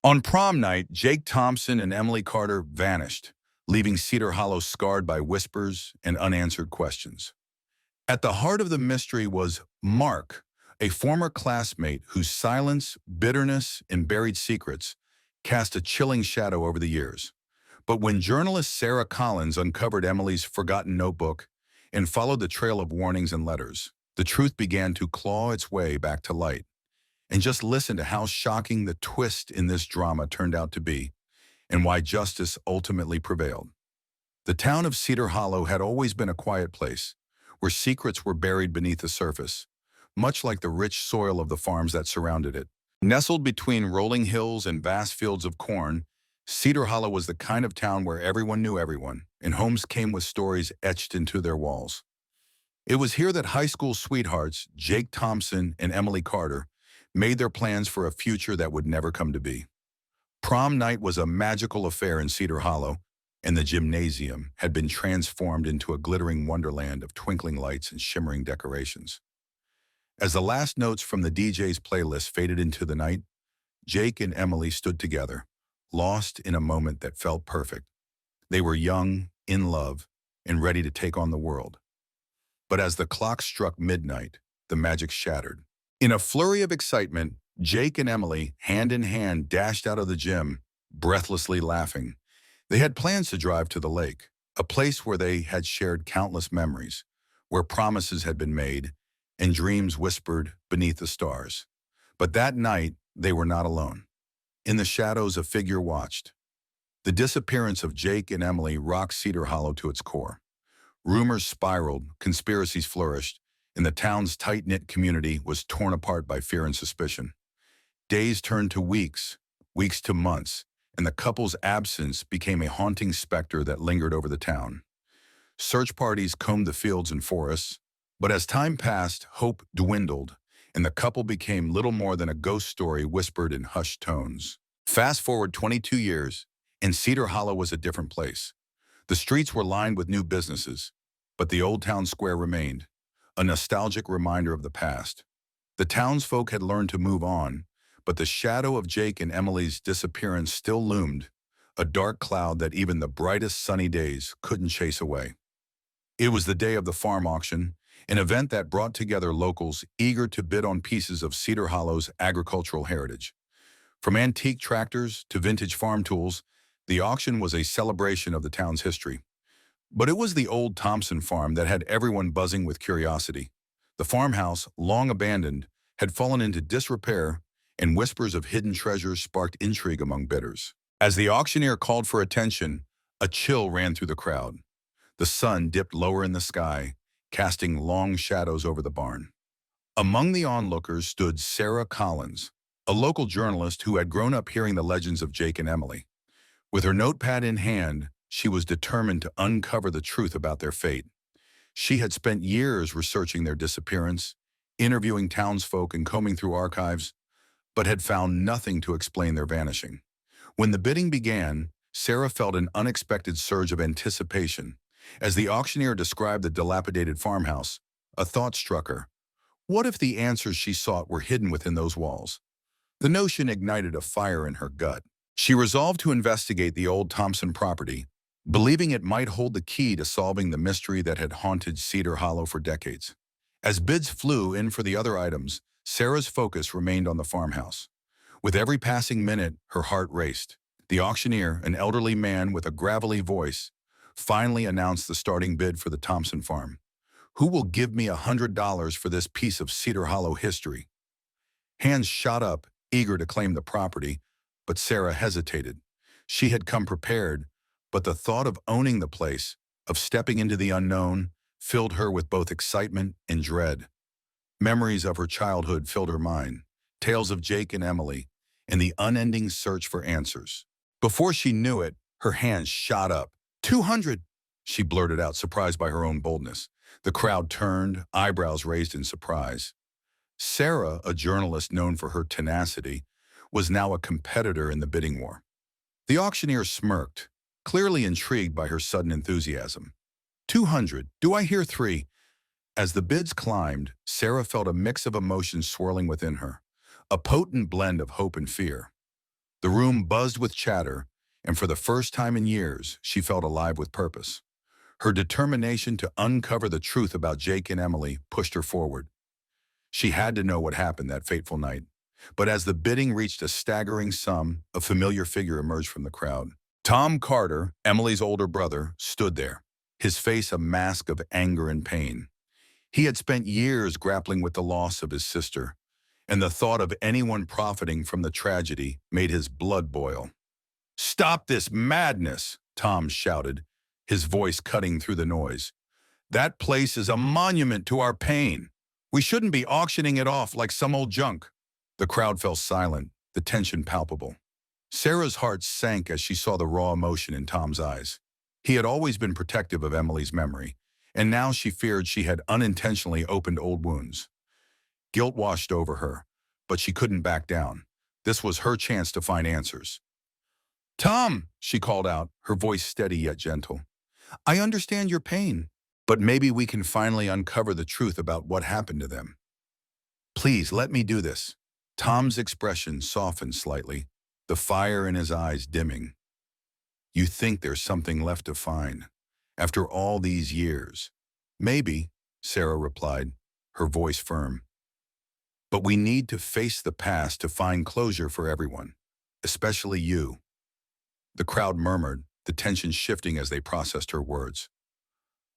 On prom night, Jake Thompson and Emily Carter vanished, leaving Cedar Hollow scarred by whispers and unanswered questions. At the heart of the mystery was Mark, a former classmate whose silence, bitterness, and buried secrets cast a chilling shadow over the years. But when journalist Sarah Collins uncovered Emily's forgotten notebook and followed the trail of warnings and letters, the truth began to claw its way back to light. And just listen to how shocking the twist in this drama turned out to be, and why justice ultimately prevailed. The town of Cedar Hollow had always been a quiet place, where secrets were buried beneath the surface, much like the rich soil of the farms that surrounded it. Nestled between rolling hills and vast fields of corn, Cedar Hollow was the kind of town where everyone knew everyone, and homes came with stories etched into their walls. It was here that high school sweethearts, Jake Thompson and Emily Carter, made their plans for a future that would never come to be. Prom night was a magical affair in Cedar Hollow, and the gymnasium had been transformed into a glittering wonderland of twinkling lights and shimmering decorations. As the last notes from the DJ's playlist faded into the night, Jake and Emily stood together, lost in a moment that felt perfect. They were young, in love, and ready to take on the world. But as the clock struck midnight, the magic shattered. In a flurry of excitement, Jake and Emily, hand in hand, dashed out of the gym, breathlessly laughing. They had plans to drive to the lake, a place where they had shared countless memories, where promises had been made and dreams whispered beneath the stars. But that night, they were not alone. In the shadows, a figure watched. The disappearance of Jake and Emily rocked Cedar Hollow to its core. Rumors spiraled, conspiracies flourished, and the town's tight-knit community was torn apart by fear and suspicion. Days turned to weeks, weeks to months, and the couple's absence became a haunting specter that lingered over the town. Search parties combed the fields and forests, but as time passed, hope dwindled, and the couple became little more than a ghost story whispered in hushed tones. Fast forward 22 years, and Cedar Hollow was a different place. The streets were lined with new businesses, but the old town square remained, a nostalgic reminder of the past. The townsfolk had learned to move on, but the shadow of Jake and Emily's disappearance still loomed, a dark cloud that even the brightest sunny days couldn't chase away. It was the day of the farm auction, an event that brought together locals eager to bid on pieces of Cedar Hollow's agricultural heritage. From antique tractors to vintage farm tools, the auction was a celebration of the town's history. But it was the old Thompson farm that had everyone buzzing with curiosity. The farmhouse, long abandoned, had fallen into disrepair, and whispers of hidden treasures sparked intrigue among bidders. As the auctioneer called for attention, a chill ran through the crowd. The sun dipped lower in the sky, casting long shadows over the barn. Among the onlookers stood Sarah Collins, a local journalist who had grown up hearing the legends of Jake and Emily. With her notepad in hand, she was determined to uncover the truth about their fate. She had spent years researching their disappearance, interviewing townsfolk and combing through archives, but had found nothing to explain their vanishing. When the bidding began, Sarah felt an unexpected surge of anticipation. As the auctioneer described the dilapidated farmhouse, a thought struck her. What if the answers she sought were hidden within those walls? The notion ignited a fire in her gut. She resolved to investigate the old Thompson property, believing it might hold the key to solving the mystery that had haunted Cedar Hollow for decades. As bids flew in for the other items, Sarah's focus remained on the farmhouse. With every passing minute, her heart raced. The auctioneer, an elderly man with a gravelly voice, finally announced the starting bid for the Thompson farm. "Who will give me $100 for this piece of Cedar Hollow history?" Hands shot up, eager to claim the property, but Sarah hesitated. She had come prepared, but the thought of owning the place, of stepping into the unknown, filled her with both excitement and dread. Memories of her childhood filled her mind, tales of Jake and Emily, and the unending search for answers. Before she knew it, her hands shot up. 200, she blurted out, surprised by her own boldness. The crowd turned, eyebrows raised in surprise. Sarah, a journalist known for her tenacity, was now a competitor in the bidding war. The auctioneer smirked, clearly intrigued by her sudden enthusiasm. 200, do I hear 3? As the bids climbed, Sarah felt a mix of emotions swirling within her, a potent blend of hope and fear. The room buzzed with chatter, and for the first time in years, she felt alive with purpose. Her determination to uncover the truth about Jake and Emily pushed her forward. She had to know what happened that fateful night. But as the bidding reached a staggering sum, a familiar figure emerged from the crowd. Tom Carter, Emily's older brother, stood there, his face a mask of anger and pain. He had spent years grappling with the loss of his sister, and the thought of anyone profiting from the tragedy made his blood boil. "Stop this madness!" Tom shouted, his voice cutting through the noise. "That place is a monument to our pain. We shouldn't be auctioning it off like some old junk." The crowd fell silent, the tension palpable. Sarah's heart sank as she saw the raw emotion in Tom's eyes. He had always been protective of Emily's memory, and now she feared she had unintentionally opened old wounds. Guilt washed over her, but she couldn't back down. This was her chance to find answers. "Tom," she called out, her voice steady yet gentle. "I understand your pain, but maybe we can finally uncover the truth about what happened to them. Please, let me do this." Tom's expression softened slightly, the fire in his eyes dimming. "You think there's something left to find, after all these years?" "Maybe," Sarah replied, her voice firm. "But we need to face the past to find closure for everyone, especially you." The crowd murmured, the tension shifting as they processed her words.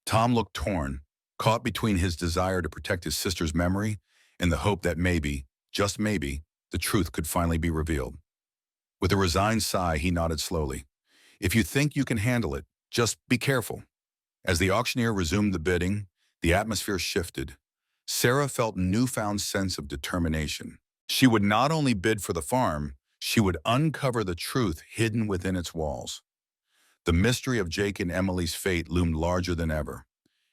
Tom looked torn, caught between his desire to protect his sister's memory and the hope that maybe, just maybe, the truth could finally be revealed. With a resigned sigh, he nodded slowly. "If you think you can handle it, just be careful." As the auctioneer resumed the bidding, the atmosphere shifted. Sarah felt a newfound sense of determination. She would not only bid for the farm, she would uncover the truth hidden within its walls. The mystery of Jake and Emily's fate loomed larger than ever,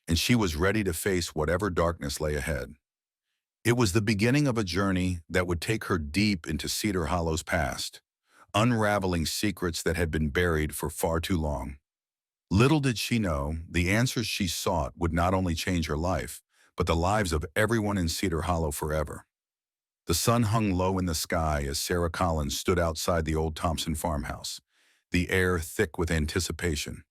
and she was ready to face whatever darkness lay ahead. It was the beginning of a journey that would take her deep into Cedar Hollow's past, unraveling secrets that had been buried for far too long. Little did she know, the answers she sought would not only change her life, but the lives of everyone in Cedar Hollow forever. The sun hung low in the sky as Sarah Collins stood outside the old Thompson farmhouse, the air thick with anticipation.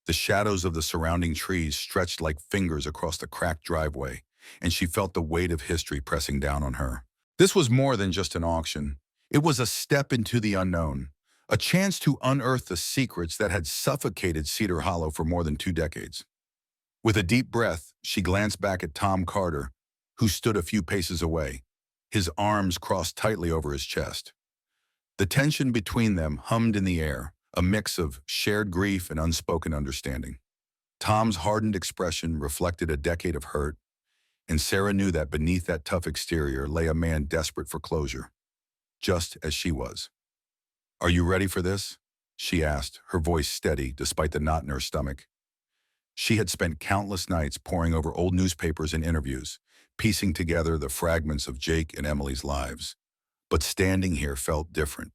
The shadows of the surrounding trees stretched like fingers across the cracked driveway, and she felt the weight of history pressing down on her. This was more than just an auction. It was a step into the unknown, a chance to unearth the secrets that had suffocated Cedar Hollow for more than 2 decades. With a deep breath, she glanced back at Tom Carter, who stood a few paces away, his arms crossed tightly over his chest. The tension between them hummed in the air, a mix of shared grief and unspoken understanding. Tom's hardened expression reflected a decade of hurt, and Sarah knew that beneath that tough exterior lay a man desperate for closure, just as she was. "Are you ready for this?" she asked, her voice steady despite the knot in her stomach. She had spent countless nights poring over old newspapers and interviews, piecing together the fragments of Jake and Emily's lives. But standing here felt different.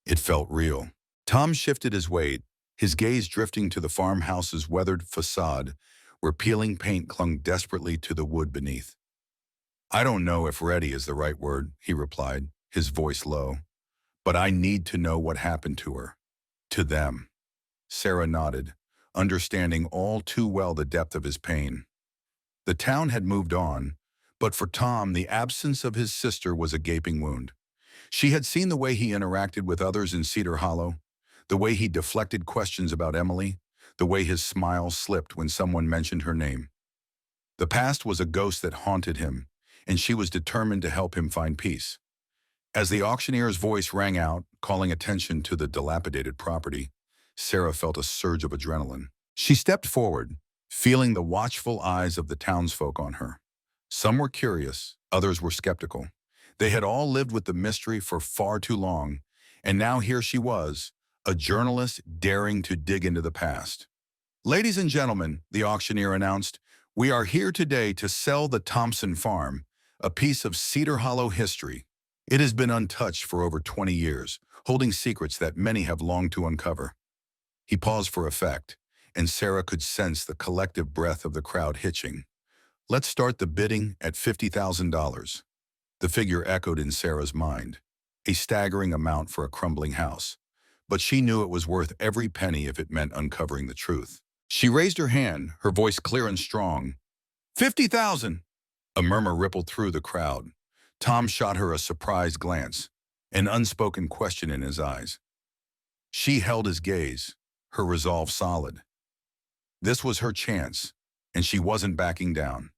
It felt real. Tom shifted his weight, his gaze drifting to the farmhouse's weathered facade, where peeling paint clung desperately to the wood beneath. "I don't know if ready is the right word," he replied, his voice low. "But I need to know what happened to her. To them." Sarah nodded, understanding all too well the depth of his pain. The town had moved on, but for Tom, the absence of his sister was a gaping wound. She had seen the way he interacted with others in Cedar Hollow, the way he deflected questions about Emily, the way his smile slipped when someone mentioned her name. The past was a ghost that haunted him, and she was determined to help him find peace. As the auctioneer's voice rang out, calling attention to the dilapidated property, Sarah felt a surge of adrenaline. She stepped forward, feeling the watchful eyes of the townsfolk on her. Some were curious, others were skeptical. They had all lived with the mystery for far too long, and now here she was, a journalist daring to dig into the past. "Ladies and gentlemen," the auctioneer announced, "we are here today to sell the Thompson farm, a piece of Cedar Hollow history. It has been untouched for over 20 years, holding secrets that many have longed to uncover." He paused for effect, and Sarah could sense the collective breath of the crowd hitching. "Let's start the bidding at $50,000. The figure echoed in Sarah's mind. a staggering amount for a crumbling house. But she knew it was worth every penny if it meant uncovering the truth. She raised her hand, her voice clear and strong. 50,000! A murmur rippled through the crowd. Tom shot her a surprised glance, an unspoken question in his eyes. She held his gaze, her resolve solid. This was her chance, and she wasn't backing down.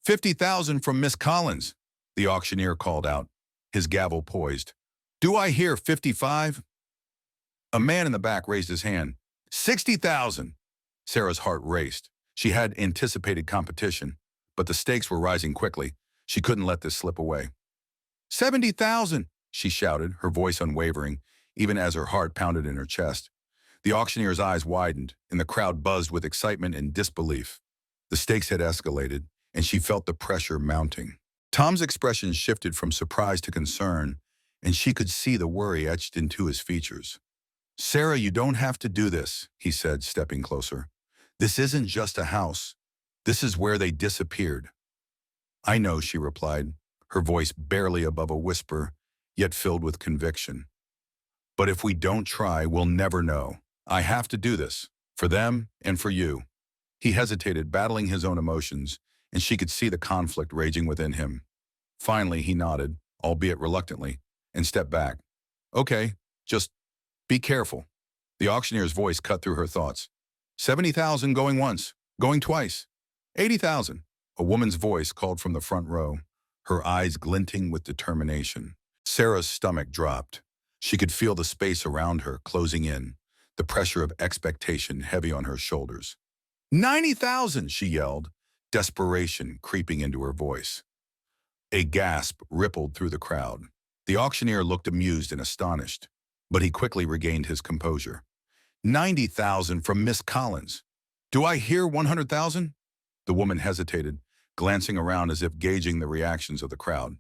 50,000 from Miss Collins, the auctioneer called out, his gavel poised. Do I hear 55? A man in the back raised his hand. 60,000! Sarah's heart raced. She had anticipated competition, but the stakes were rising quickly. She couldn't let this slip away. 70,000! She shouted, her voice unwavering, even as her heart pounded in her chest. The auctioneer's eyes widened, and the crowd buzzed with excitement and disbelief. The stakes had escalated, and she felt the pressure mounting. Tom's expression shifted from surprise to concern, and she could see the worry etched into his features. Sarah, you don't have to do this, he said, stepping closer. This isn't just a house. This is where they disappeared. I know, she replied, her voice barely above a whisper, yet filled with conviction. But if we don't try, we'll never know. I have to do this, for them and for you. He hesitated, battling his own emotions, and she could see the conflict raging within him. Finally, he nodded, albeit reluctantly, and stepped back. Okay, just be careful. The auctioneer's voice cut through her thoughts. 70,000 going once, going twice. 80,000. A woman's voice called from the front row, her eyes glinting with determination. Sarah's stomach dropped. She could feel the space around her closing in, the pressure of expectation heavy on her shoulders. 90,000, she yelled, desperation creeping into her voice. A gasp rippled through the crowd. The auctioneer looked amused and astonished, but he quickly regained his composure. 90,000 from Miss Collins. Do I hear 100,000? The woman hesitated, glancing around as if gauging the reactions of the crowd.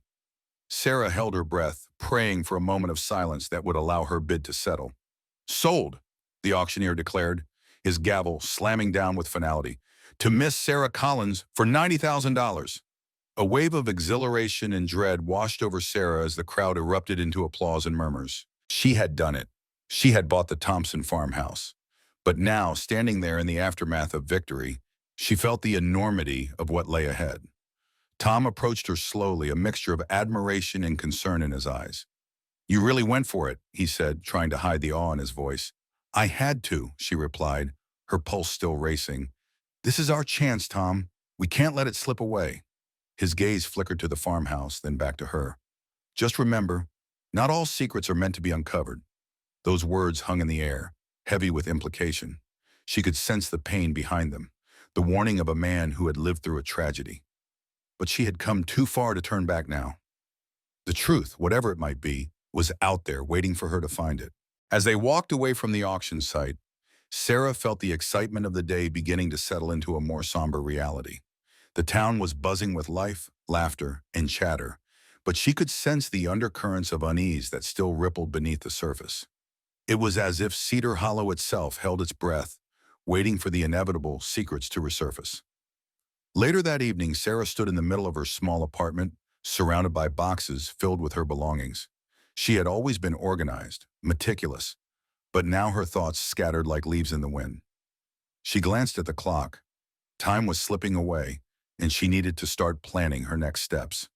Sarah held her breath, praying for a moment of silence that would allow her bid to settle. Sold, the auctioneer declared, his gavel slamming down with finality, to Miss Sarah Collins for $90,000. A wave of exhilaration and dread washed over Sarah as the crowd erupted into applause and murmurs. She had done it. She had bought the Thompson farmhouse. But now, standing there in the aftermath of victory, she felt the enormity of what lay ahead. Tom approached her slowly, a mixture of admiration and concern in his eyes. You really went for it, he said, trying to hide the awe in his voice. I had to, she replied, her pulse still racing. This is our chance, Tom. We can't let it slip away. His gaze flickered to the farmhouse, then back to her. Just remember, not all secrets are meant to be uncovered. Those words hung in the air, heavy with implication. She could sense the pain behind them, the warning of a man who had lived through a tragedy. But she had come too far to turn back now. The truth, whatever it might be, was out there waiting for her to find it. As they walked away from the auction site, Sarah felt the excitement of the day beginning to settle into a more somber reality. The town was buzzing with life, laughter, and chatter, but she could sense the undercurrents of unease that still rippled beneath the surface. It was as if Cedar Hollow itself held its breath, waiting for the inevitable secrets to resurface. Later that evening, Sarah stood in the middle of her small apartment, surrounded by boxes filled with her belongings. She had always been organized, meticulous, but now her thoughts scattered like leaves in the wind. She glanced at the clock. Time was slipping away, and she needed to start planning her next steps.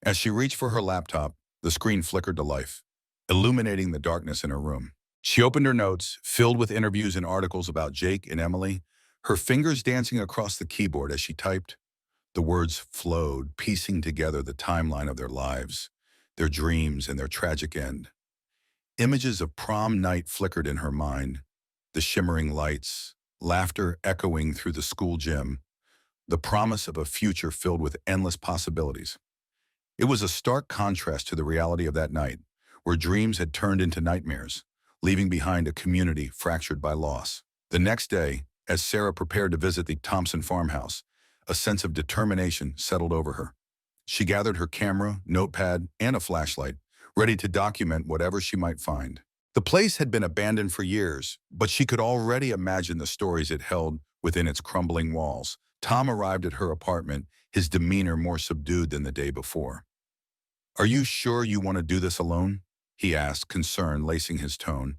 As she reached for her laptop, the screen flickered to life, illuminating the darkness in her room. She opened her notes, filled with interviews and articles about Jake and Emily, her fingers dancing across the keyboard as she typed. The words flowed, piecing together the timeline of their lives, their dreams, and their tragic end. Images of prom night flickered in her mind, the shimmering lights, laughter echoing through the school gym, the promise of a future filled with endless possibilities. It was a stark contrast to the reality of that night, where dreams had turned into nightmares, leaving behind a community fractured by loss. The next day, as Sarah prepared to visit the Thompson farmhouse, a sense of determination settled over her. She gathered her camera, notepad, and a flashlight, ready to document whatever she might find. The place had been abandoned for years, but she could already imagine the stories it held within its crumbling walls. Tom arrived at her apartment, his demeanor more subdued than the day before. "Are you sure you want to do this alone?" he asked, concern lacing his tone.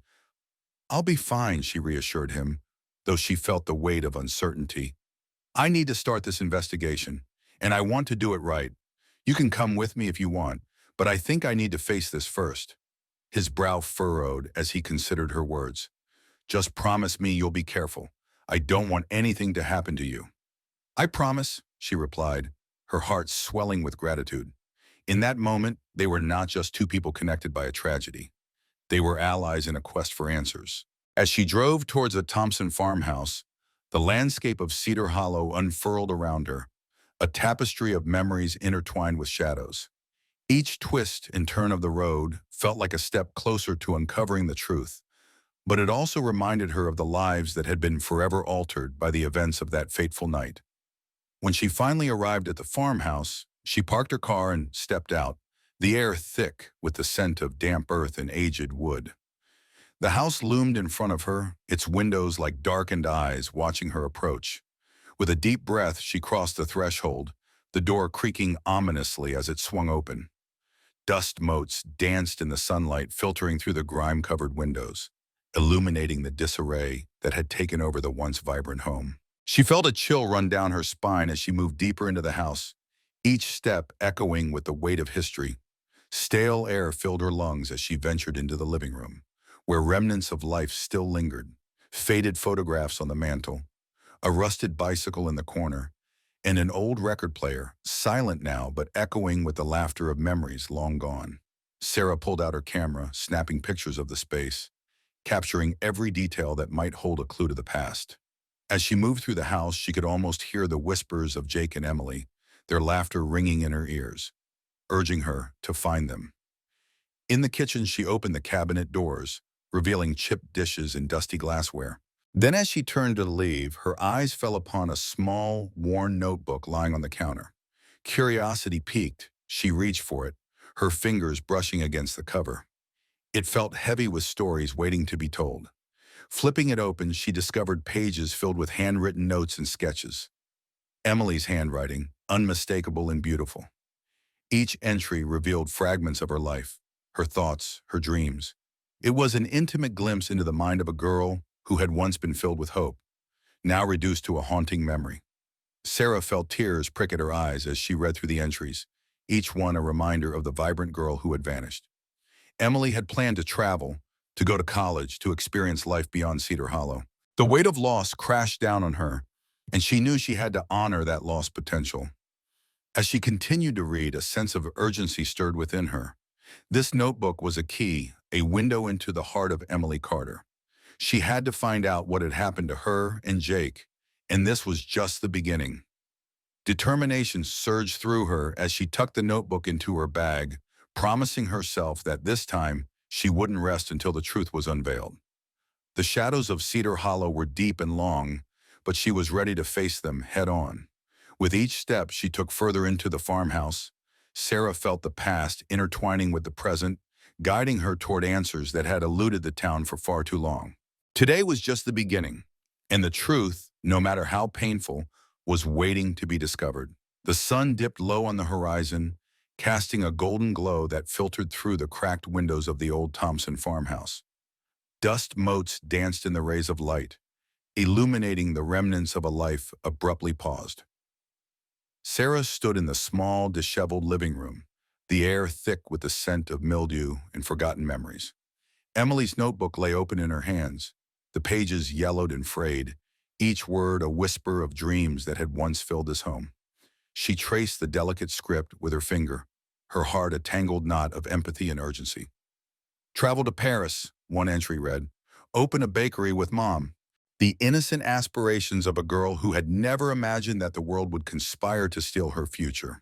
"I'll be fine," she reassured him, though she felt the weight of uncertainty. "I need to start this investigation, and I want to do it right. You can come with me if you want, but I think I need to face this first." His brow furrowed as he considered her words. "Just promise me you'll be careful. I don't want anything to happen to you." "I promise," she replied, her heart swelling with gratitude. In that moment, they were not just two people connected by a tragedy. They were allies in a quest for answers. As she drove towards the Thompson farmhouse, the landscape of Cedar Hollow unfurled around her, a tapestry of memories intertwined with shadows. Each twist and turn of the road felt like a step closer to uncovering the truth, but it also reminded her of the lives that had been forever altered by the events of that fateful night. When she finally arrived at the farmhouse, she parked her car and stepped out, the air thick with the scent of damp earth and aged wood. The house loomed in front of her, its windows like darkened eyes watching her approach. With a deep breath, she crossed the threshold, the door creaking ominously as it swung open. Dust motes danced in the sunlight filtering through the grime-covered windows, illuminating the disarray that had taken over the once vibrant home. She felt a chill run down her spine as she moved deeper into the house, each step echoing with the weight of history. Stale air filled her lungs as she ventured into the living room, where remnants of life still lingered, faded photographs on the mantel, a rusted bicycle in the corner, and an old record player, silent now but echoing with the laughter of memories long gone. Sarah pulled out her camera, snapping pictures of the space, capturing every detail that might hold a clue to the past. As she moved through the house, she could almost hear the whispers of Jake and Emily, their laughter ringing in her ears, urging her to find them. In the kitchen, she opened the cabinet doors, revealing chipped dishes and dusty glassware. Then as she turned to leave, her eyes fell upon a small, worn notebook lying on the counter. Curiosity piqued. She reached for it, her fingers brushing against the cover. It felt heavy with stories waiting to be told. Flipping it open, she discovered pages filled with handwritten notes and sketches. Emily's handwriting, unmistakable and beautiful. Each entry revealed fragments of her life, her thoughts, her dreams. It was an intimate glimpse into the mind of a girl who had once been filled with hope, now reduced to a haunting memory. Sarah felt tears prick at her eyes as she read through the entries, each one a reminder of the vibrant girl who had vanished. Emily had planned to travel, to go to college, to experience life beyond Cedar Hollow. The weight of loss crashed down on her, and she knew she had to honor that lost potential. As she continued to read, a sense of urgency stirred within her. This notebook was a key, a window into the heart of Emily Carter. She had to find out what had happened to her and Jake, and this was just the beginning. Determination surged through her as she tucked the notebook into her bag, promising herself that this time she wouldn't rest until the truth was unveiled. The shadows of Cedar Hollow were deep and long, but she was ready to face them head-on. With each step she took further into the farmhouse, Sarah felt the past intertwining with the present, guiding her toward answers that had eluded the town for far too long. Today was just the beginning, and the truth, no matter how painful, was waiting to be discovered. The sun dipped low on the horizon, casting a golden glow that filtered through the cracked windows of the old Thompson farmhouse. Dust motes danced in the rays of light, illuminating the remnants of a life abruptly paused. Sarah stood in the small, disheveled living room, the air thick with the scent of mildew and forgotten memories. Emily's notebook lay open in her hands, the pages yellowed and frayed, each word a whisper of dreams that had once filled this home. She traced the delicate script with her finger, her heart a tangled knot of empathy and urgency. "Travel to Paris," one entry read. "Open a bakery with Mom." The innocent aspirations of a girl who had never imagined that the world would conspire to steal her future.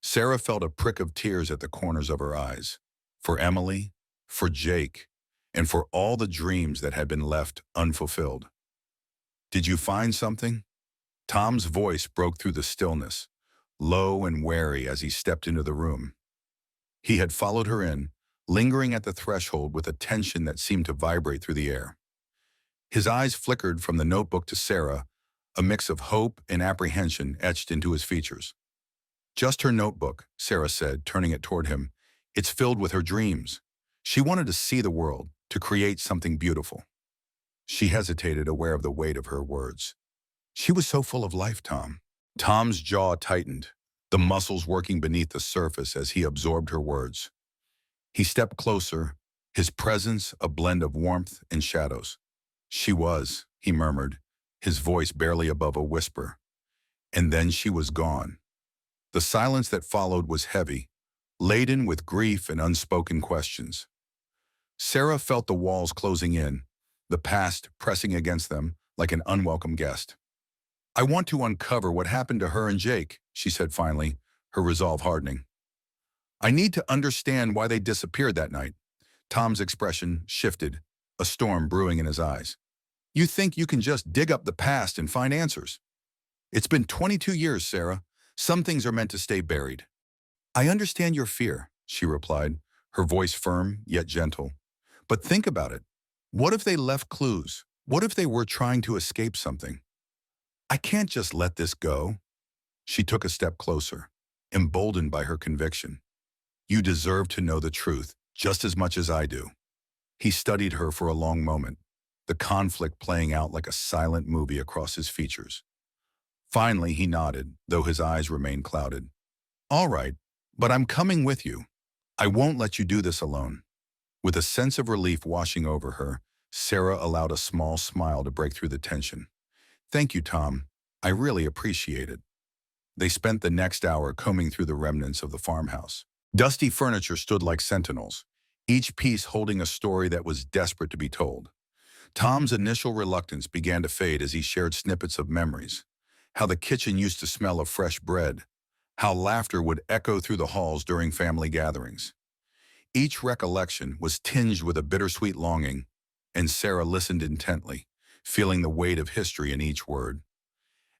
Sarah felt a prick of tears at the corners of her eyes. For Emily, for Jake, and for all the dreams that had been left unfulfilled. "Did you find something?" Tom's voice broke through the stillness, low and wary as he stepped into the room. He had followed her in, lingering at the threshold with a tension that seemed to vibrate through the air. His eyes flickered from the notebook to Sarah, a mix of hope and apprehension etched into his features. Just her notebook, Sarah said, turning it toward him. It's filled with her dreams. She wanted to see the world, to create something beautiful. She hesitated, aware of the weight of her words. She was so full of life, Tom. Tom's jaw tightened, the muscles working beneath the surface as he absorbed her words. He stepped closer, his presence a blend of warmth and shadows. She was, he murmured, his voice barely above a whisper. And then she was gone. The silence that followed was heavy, laden with grief and unspoken questions. Sarah felt the walls closing in, the past pressing against them like an unwelcome guest. I want to uncover what happened to her and Jake, she said finally, her resolve hardening. I need to understand why they disappeared that night. Tom's expression shifted, a storm brewing in his eyes. You think you can just dig up the past and find answers? It's been 22 years, Sarah. Some things are meant to stay buried. I understand your fear, she replied, her voice firm yet gentle. But think about it. What if they left clues? What if they were trying to escape something? I can't just let this go. She took a step closer, emboldened by her conviction. You deserve to know the truth just as much as I do. He studied her for a long moment, the conflict playing out like a silent movie across his features. Finally, he nodded, though his eyes remained clouded. All right, but I'm coming with you. I won't let you do this alone. With a sense of relief washing over her, Sarah allowed a small smile to break through the tension. Thank you, Tom. I really appreciate it. They spent the next hour combing through the remnants of the farmhouse. Dusty furniture stood like sentinels, each piece holding a story that was desperate to be told. Tom's initial reluctance began to fade as he shared snippets of memories. How the kitchen used to smell of fresh bread. How laughter would echo through the halls during family gatherings. Each recollection was tinged with a bittersweet longing, and Sarah listened intently, feeling the weight of history in each word.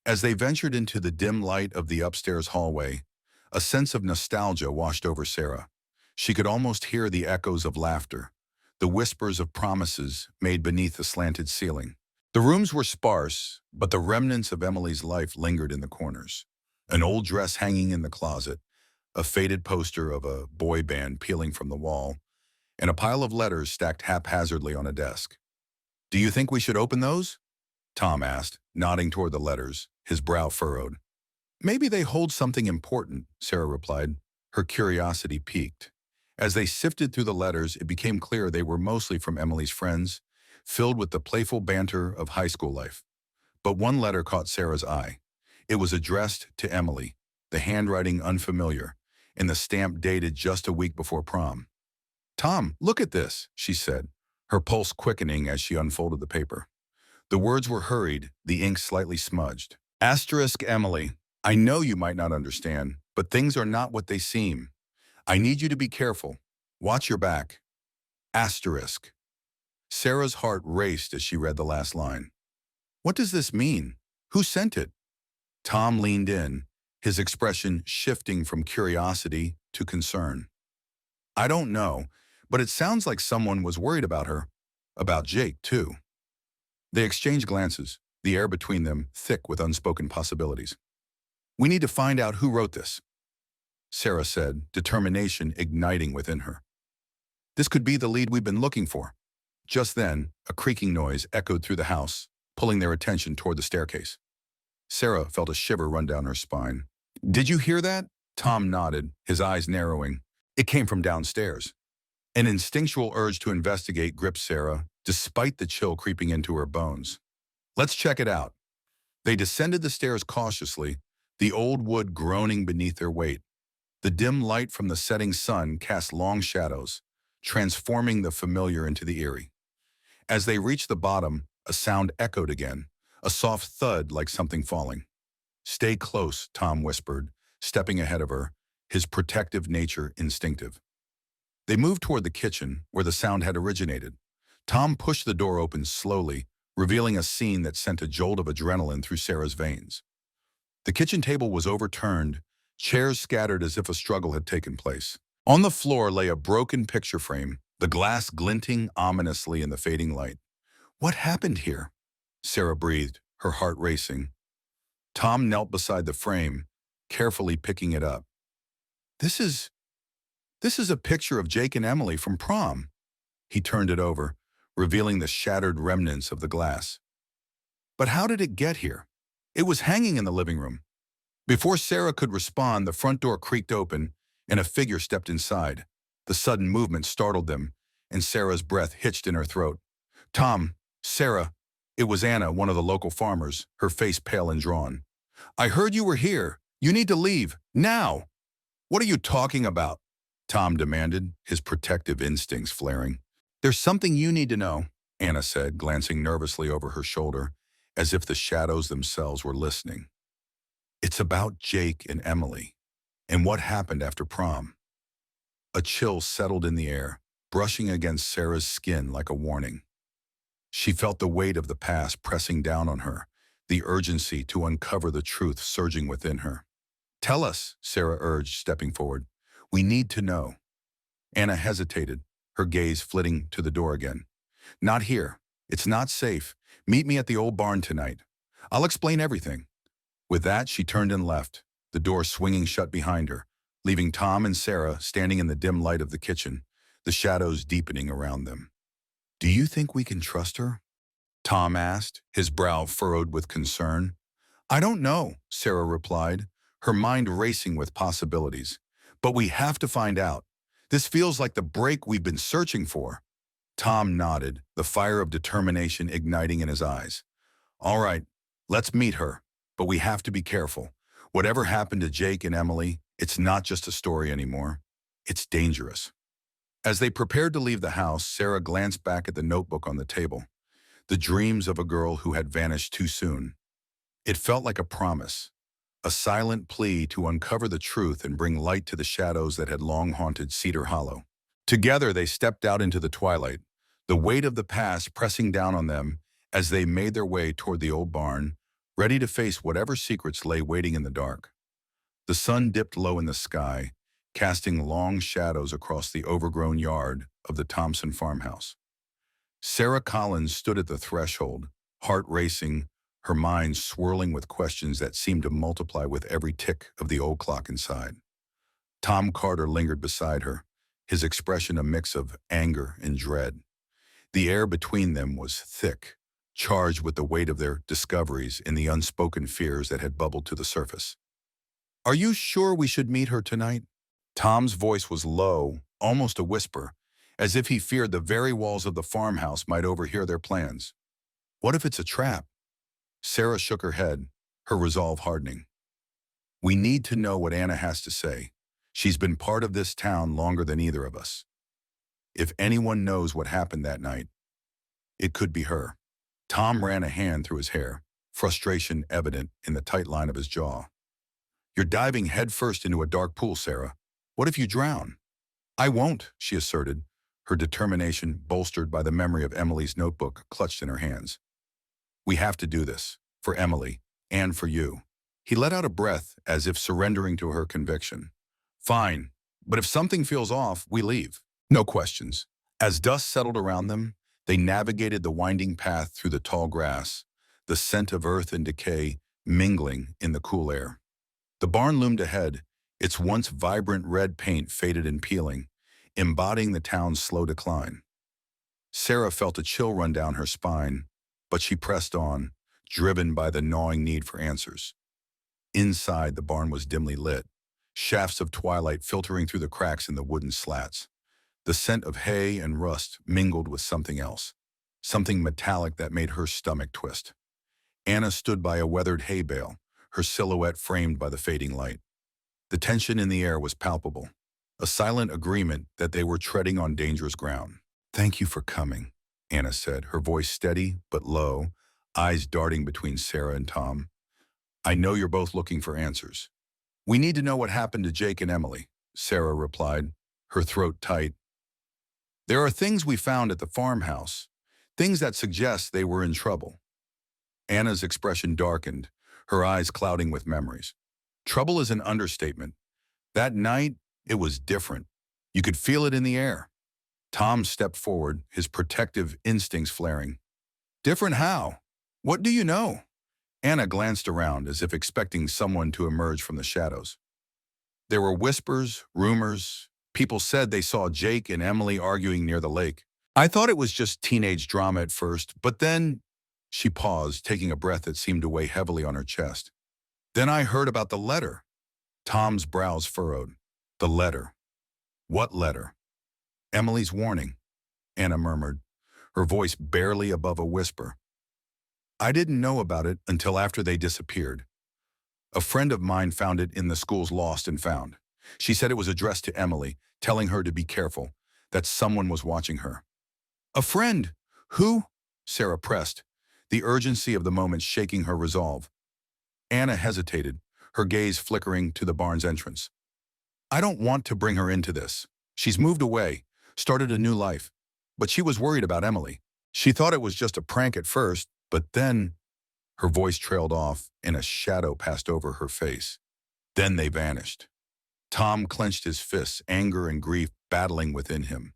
As they ventured into the dim light of the upstairs hallway, a sense of nostalgia washed over Sarah. She could almost hear the echoes of laughter, the whispers of promises made beneath the slanted ceiling. The rooms were sparse, but the remnants of Emily's life lingered in the corners. An old dress hanging in the closet, a faded poster of a boy band peeling from the wall, and a pile of letters stacked haphazardly on a desk. Do you think we should open those? Tom asked, nodding toward the letters, his brow furrowed. Maybe they hold something important, Sarah replied, her curiosity piqued. As they sifted through the letters, it became clear they were mostly from Emily's friends, filled with the playful banter of high school life. But one letter caught Sarah's eye. It was addressed to Emily, the handwriting unfamiliar, and the stamp dated just a week before prom. Tom, look at this, she said, her pulse quickening as she unfolded the paper. The words were hurried, the ink slightly smudged. Asterisk Emily, I know you might not understand, but things are not what they seem. I need you to be careful. Watch your back. Asterisk. Sarah's heart raced as she read the last line. What does this mean? Who sent it? Tom leaned in, his expression shifting from curiosity to concern. I don't know, but it sounds like someone was worried about her. About Jake, too. They exchanged glances, the air between them thick with unspoken possibilities. We need to find out who wrote this, Sarah said, determination igniting within her. This could be the lead we've been looking for. Just then, a creaking noise echoed through the house, pulling their attention toward the staircase. Sarah felt a shiver run down her spine. Did you hear that? Tom nodded, his eyes narrowing. It came from downstairs. An instinctual urge to investigate gripped Sarah, despite the chill creeping into her bones. Let's check it out. They descended the stairs cautiously, the old wood groaning beneath their weight. The dim light from the setting sun cast long shadows, transforming the familiar into the eerie. As they reached the bottom, a sound echoed again, a soft thud like something falling. Stay close, Tom whispered, stepping ahead of her, his protective nature instinctive. They moved toward the kitchen, where the sound had originated. Tom pushed the door open slowly, revealing a scene that sent a jolt of adrenaline through Sarah's veins. The kitchen table was overturned, chairs scattered as if a struggle had taken place. On the floor lay a broken picture frame, the glass glinting ominously in the fading light. What happened here? Sarah breathed, her heart racing. Tom knelt beside the frame, carefully picking it up. This is, this is a picture of Jake and Emily from prom. He turned it over, revealing the shattered remnants of the glass. But how did it get here? It was hanging in the living room. Before Sarah could respond, the front door creaked open and a figure stepped inside. The sudden movement startled them, and Sarah's breath hitched in her throat. Tom, Sarah, it was Anna, one of the local farmers, her face pale and drawn. I heard you were here. You need to leave, now. What are you talking about? Tom demanded, his protective instincts flaring. There's something you need to know, Anna said, glancing nervously over her shoulder, as if the shadows themselves were listening. It's about Jake and Emily, and what happened after prom. A chill settled in the air, brushing against Sarah's skin like a warning. She felt the weight of the past pressing down on her, the urgency to uncover the truth surging within her. Tell us, Sarah urged, stepping forward. We need to know. Anna hesitated, her gaze flitting to the door again. Not here. It's not safe. Meet me at the old barn tonight. I'll explain everything. With that, she turned and left, the door swinging shut behind her, leaving Tom and Sarah standing in the dim light of the kitchen, the shadows deepening around them. Do you think we can trust her? Tom asked, his brow furrowed with concern. I don't know, Sarah replied, her mind racing with possibilities. But we have to find out. This feels like the break we've been searching for. Tom nodded, the fire of determination igniting in his eyes. All right, let's meet her, but we have to be careful. Whatever happened to Jake and Emily, it's not just a story anymore. It's dangerous. As they prepared to leave the house, Sarah glanced back at the notebook on the table. The dreams of a girl who had vanished too soon. It felt like a promise, a silent plea to uncover the truth and bring light to the shadows that had long haunted Cedar Hollow. Together they stepped out into the twilight, the weight of the past pressing down on them as they made their way toward the old barn, ready to face whatever secrets lay waiting in the dark. The sun dipped low in the sky, casting long shadows across the overgrown yard of the Thompson farmhouse. Sarah Collins stood at the threshold, heart racing, her mind swirling with questions that seemed to multiply with every tick of the old clock inside. Tom Carter lingered beside her, his expression a mix of anger and dread. The air between them was thick, charged with the weight of their discoveries and the unspoken fears that had bubbled to the surface. Are you sure we should meet her tonight? Tom's voice was low, almost a whisper, as if he feared the very walls of the farmhouse might overhear their plans. What if it's a trap? Sarah shook her head, her resolve hardening. We need to know what Anna has to say. She's been part of this town longer than either of us. If anyone knows what happened that night, it could be her. Tom ran a hand through his hair, frustration evident in the tight line of his jaw. You're diving headfirst into a dark pool, Sarah. What if you drown? I won't, she asserted, her determination bolstered by the memory of Emily's notebook clutched in her hands. We have to do this, for Emily, and for you. He let out a breath as if surrendering to her conviction. Fine, but if something feels off, we leave. No questions. As dust settled around them, they navigated the winding path through the tall grass, the scent of earth and decay mingling in the cool air. The barn loomed ahead, its once vibrant red paint faded and peeling, embodying the town's slow decline. Sarah felt a chill run down her spine, but she pressed on, driven by the gnawing need for answers. Inside, the barn was dimly lit, shafts of twilight filtering through the cracks in the wooden slats. The scent of hay and rust mingled with something else, something metallic that made her stomach twist. Anna stood by a weathered hay bale, her silhouette framed by the fading light. The tension in the air was palpable, a silent agreement that they were treading on dangerous ground. Thank you for coming, Anna said, her voice steady but low, eyes darting between Sarah and Tom. I know you're both looking for answers. We need to know what happened to Jake and Emily, Sarah replied, her throat tight. There are things we found at the farmhouse, things that suggest they were in trouble. Anna's expression darkened, her eyes clouding with memories. Trouble is an understatement. That night, it was different. You could feel it in the air. Tom stepped forward, his protective instincts flaring. Different how? What do you know? Anna glanced around as if expecting someone to emerge from the shadows. There were whispers, rumors. People said they saw Jake and Emily arguing near the lake. I thought it was just teenage drama at first, but then she paused, taking a breath that seemed to weigh heavily on her chest. Then I heard about the letter. Tom's brows furrowed. The letter. What letter? Emily's warning, Anna murmured, her voice barely above a whisper. I didn't know about it until after they disappeared. A friend of mine found it in the school's lost and found. She said it was addressed to Emily, telling her to be careful, that someone was watching her. A friend? Who? Sarah pressed, the urgency of the moment shaking her resolve. Anna hesitated, her gaze flickering to the barn's entrance. I don't want to bring her into this. She's moved away, started a new life. But she was worried about Emily. She thought it was just a prank at first, but then her voice trailed off and a shadow passed over her face. Then they vanished. Tom clenched his fists, anger and grief battling within him.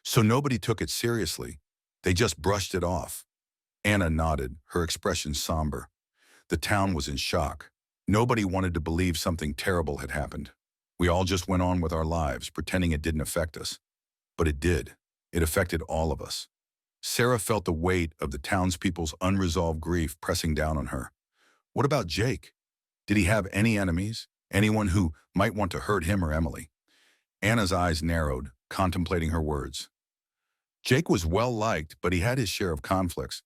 So nobody took it seriously. They just brushed it off. Anna nodded, her expression somber. The town was in shock. Nobody wanted to believe something terrible had happened. We all just went on with our lives, pretending it didn't affect us. But it did. It affected all of us. Sarah felt the weight of the townspeople's unresolved grief pressing down on her. What about Jake? Did he have any enemies? Anyone who might want to hurt him or Emily? Anna's eyes narrowed, contemplating her words. Jake was well-liked, but he had his share of conflicts.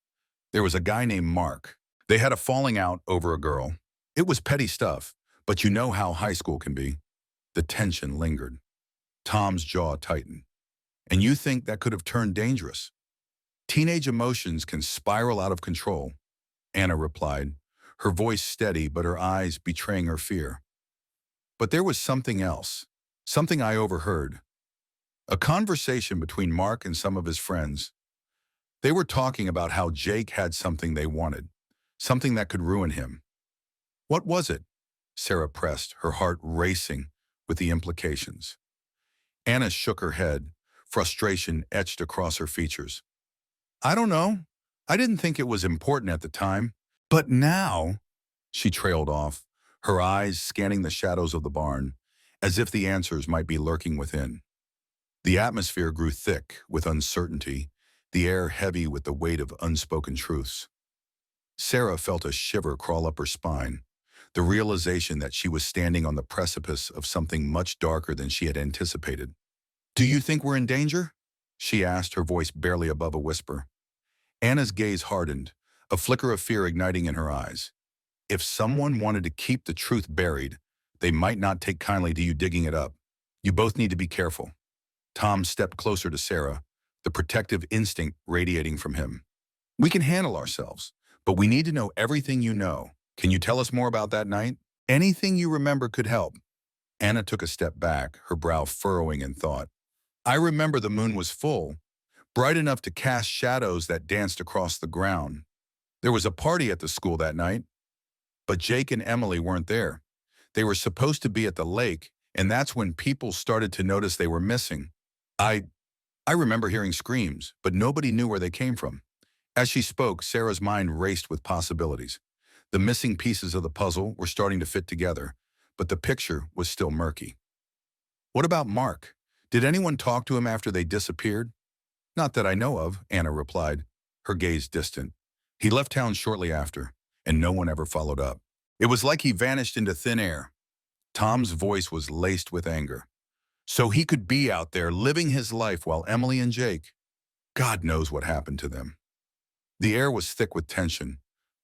There was a guy named Mark. They had a falling out over a girl. It was petty stuff, but you know how high school can be. The tension lingered. Tom's jaw tightened. And you think that could have turned dangerous? Teenage emotions can spiral out of control, Anna replied, her voice steady but her eyes betraying her fear. But there was something else, something I overheard. A conversation between Mark and some of his friends. They were talking about how Jake had something they wanted, something that could ruin him. What was it? Sarah pressed, her heart racing with the implications. Anna shook her head, frustration etched across her features. I don't know. I didn't think it was important at the time. But now, she trailed off, her eyes scanning the shadows of the barn, as if the answers might be lurking within. The atmosphere grew thick with uncertainty, the air heavy with the weight of unspoken truths. Sarah felt a shiver crawl up her spine, the realization that she was standing on the precipice of something much darker than she had anticipated. Do you think we're in danger? She asked, her voice barely above a whisper. Anna's gaze hardened, a flicker of fear igniting in her eyes. If someone wanted to keep the truth buried, they might not take kindly to you digging it up. You both need to be careful. Tom stepped closer to Sarah, the protective instinct radiating from him. We can handle ourselves, but we need to know everything you know. Can you tell us more about that night? Anything you remember could help. Anna took a step back, her brow furrowing in thought. I remember the moon was full, bright enough to cast shadows that danced across the ground. There was a party at the school that night, but Jake and Emily weren't there. They were supposed to be at the lake, and that's when people started to notice they were missing. I remember hearing screams, but nobody knew where they came from. As she spoke, Sarah's mind raced with possibilities. The missing pieces of the puzzle were starting to fit together, but the picture was still murky. What about Mark? Did anyone talk to him after they disappeared? Not that I know of, Anna replied, her gaze distant. He left town shortly after, and no one ever followed up. It was like he vanished into thin air. Tom's voice was laced with anger. So he could be out there living his life while Emily and Jake, God knows what happened to them. The air was thick with tension,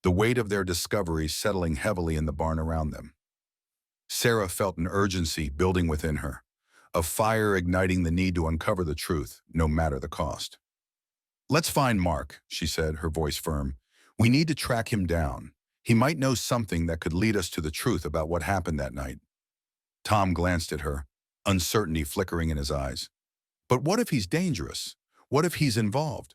the weight of their discovery settling heavily in the barn around them. Sarah felt an urgency building within her, a fire igniting the need to uncover the truth, no matter the cost. Let's find Mark, she said, her voice firm. We need to track him down. He might know something that could lead us to the truth about what happened that night. Tom glanced at her, uncertainty flickering in his eyes. But what if he's dangerous? What if he's involved?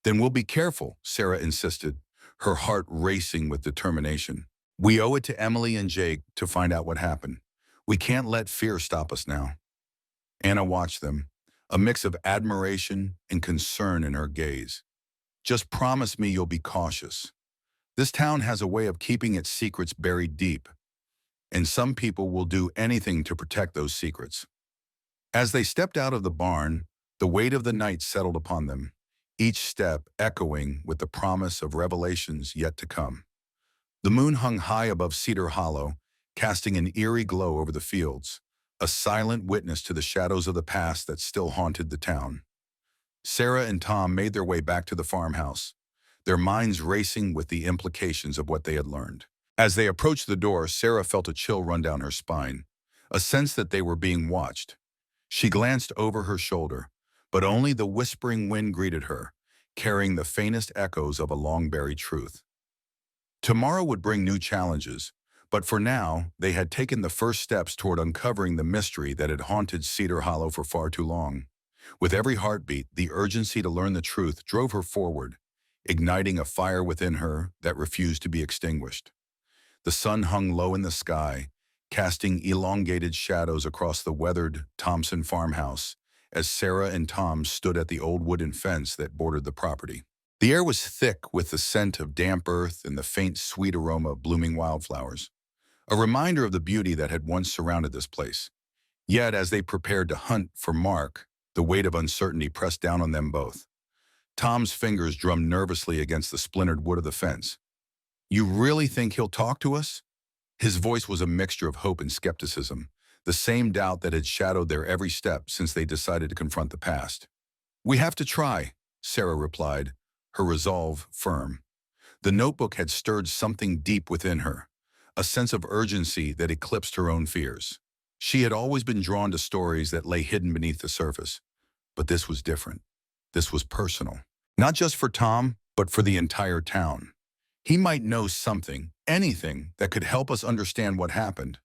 Then we'll be careful, Sarah insisted, her heart racing with determination. We owe it to Emily and Jake to find out what happened. We can't let fear stop us now. Anna watched them, a mix of admiration and concern in her gaze. Just promise me you'll be cautious. This town has a way of keeping its secrets buried deep, and some people will do anything to protect those secrets. As they stepped out of the barn, the weight of the night settled upon them, each step echoing with the promise of revelations yet to come. The moon hung high above Cedar Hollow, casting an eerie glow over the fields, a silent witness to the shadows of the past that still haunted the town. Sarah and Tom made their way back to the farmhouse, their minds racing with the implications of what they had learned. As they approached the door, Sarah felt a chill run down her spine, a sense that they were being watched. She glanced over her shoulder, but only the whispering wind greeted her, carrying the faintest echoes of a long-buried truth. Tomorrow would bring new challenges, but for now, they had taken the first steps toward uncovering the mystery that had haunted Cedar Hollow for far too long. With every heartbeat, the urgency to learn the truth drove her forward, igniting a fire within her that refused to be extinguished. The sun hung low in the sky, casting elongated shadows across the weathered Thompson farmhouse as Sarah and Tom stood at the old wooden fence that bordered the property. The air was thick with the scent of damp earth and the faint, sweet aroma of blooming wildflowers, a reminder of the beauty that had once surrounded this place. Yet, as they prepared to hunt for Mark, the weight of uncertainty pressed down on them both. Tom's fingers drummed nervously against the splintered wood of the fence. "You really think he'll talk to us?" His voice was a mixture of hope and skepticism, the same doubt that had shadowed their every step since they decided to confront the past. "We have to try," Sarah replied, her resolve firm. The notebook had stirred something deep within her, a sense of urgency that eclipsed her own fears. She had always been drawn to stories that lay hidden beneath the surface, but this was different. This was personal. Not just for Tom, but for the entire town. He might know something, anything, that could help us understand what happened.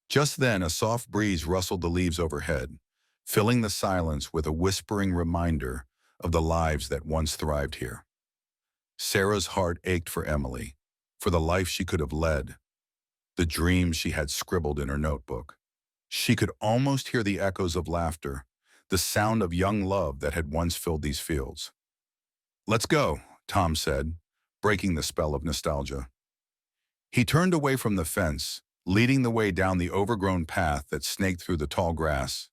Just then, a soft breeze rustled the leaves overhead, filling the silence with a whispering reminder of the lives that once thrived here. Sarah's heart ached for Emily, for the life she could have led, the dreams she had scribbled in her notebook. She could almost hear the echoes of laughter, the sound of young love that had once filled these fields. "Let's go," Tom said, breaking the spell of nostalgia. He turned away from the fence, leading the way down the overgrown path that snaked through the tall grass,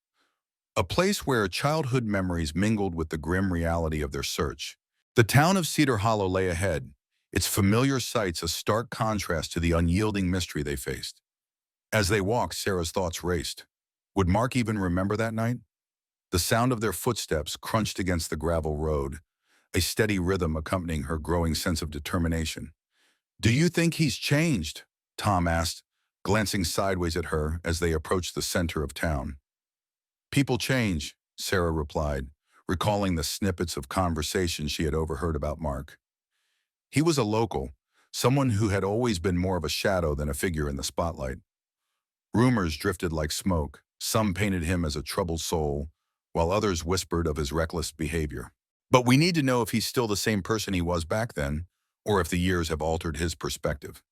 a place where childhood memories mingled with the grim reality of their search. The town of Cedar Hollow lay ahead, its familiar sights a stark contrast to the unyielding mystery they faced. As they walked, Sarah's thoughts raced. Would Mark even remember that night? The sound of their footsteps crunched against the gravel road, a steady rhythm accompanying her growing sense of determination. "Do you think he's changed?" Tom asked, glancing sideways at her as they approached the center of town. "People change," Sarah replied, recalling the snippets of conversation she had overheard about Mark. He was a local, someone who had always been more of a shadow than a figure in the spotlight. Rumors drifted like smoke. Some painted him as a troubled soul, while others whispered of his reckless behavior. But we need to know if he's still the same person he was back then, or if the years have altered his perspective.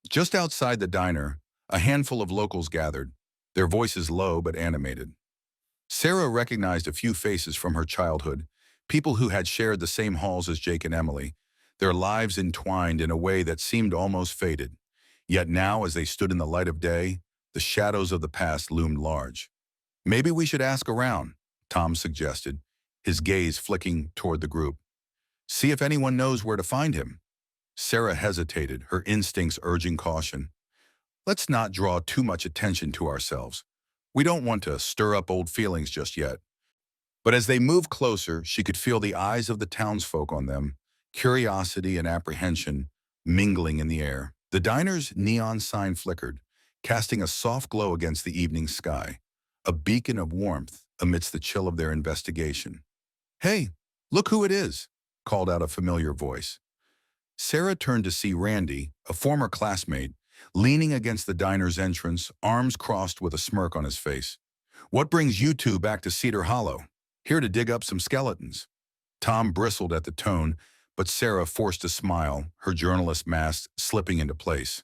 Just outside the diner, a handful of locals gathered, their voices low but animated. Sarah recognized a few faces from her childhood, people who had shared the same halls as Jake and Emily, their lives entwined in a way that seemed almost fated. Yet now, as they stood in the light of day, the shadows of the past loomed large. "Maybe we should ask around," Tom suggested, his gaze flicking toward the group. "See if anyone knows where to find him." Sarah hesitated, her instincts urging caution. "Let's not draw too much attention to ourselves. We don't want to stir up old feelings just yet." But as they moved closer, she could feel the eyes of the townsfolk on them, curiosity and apprehension mingling in the air. The diner's neon sign flickered, casting a soft glow against the evening sky, a beacon of warmth amidst the chill of their investigation. "Hey, look who it is," called out a familiar voice. Sarah turned to see Randy, a former classmate, leaning against the diner's entrance, arms crossed with a smirk on his face. "What brings you two back to Cedar Hollow? Here to dig up some skeletons?" Tom bristled at the tone, but Sarah forced a smile, her journalist mask slipping into place.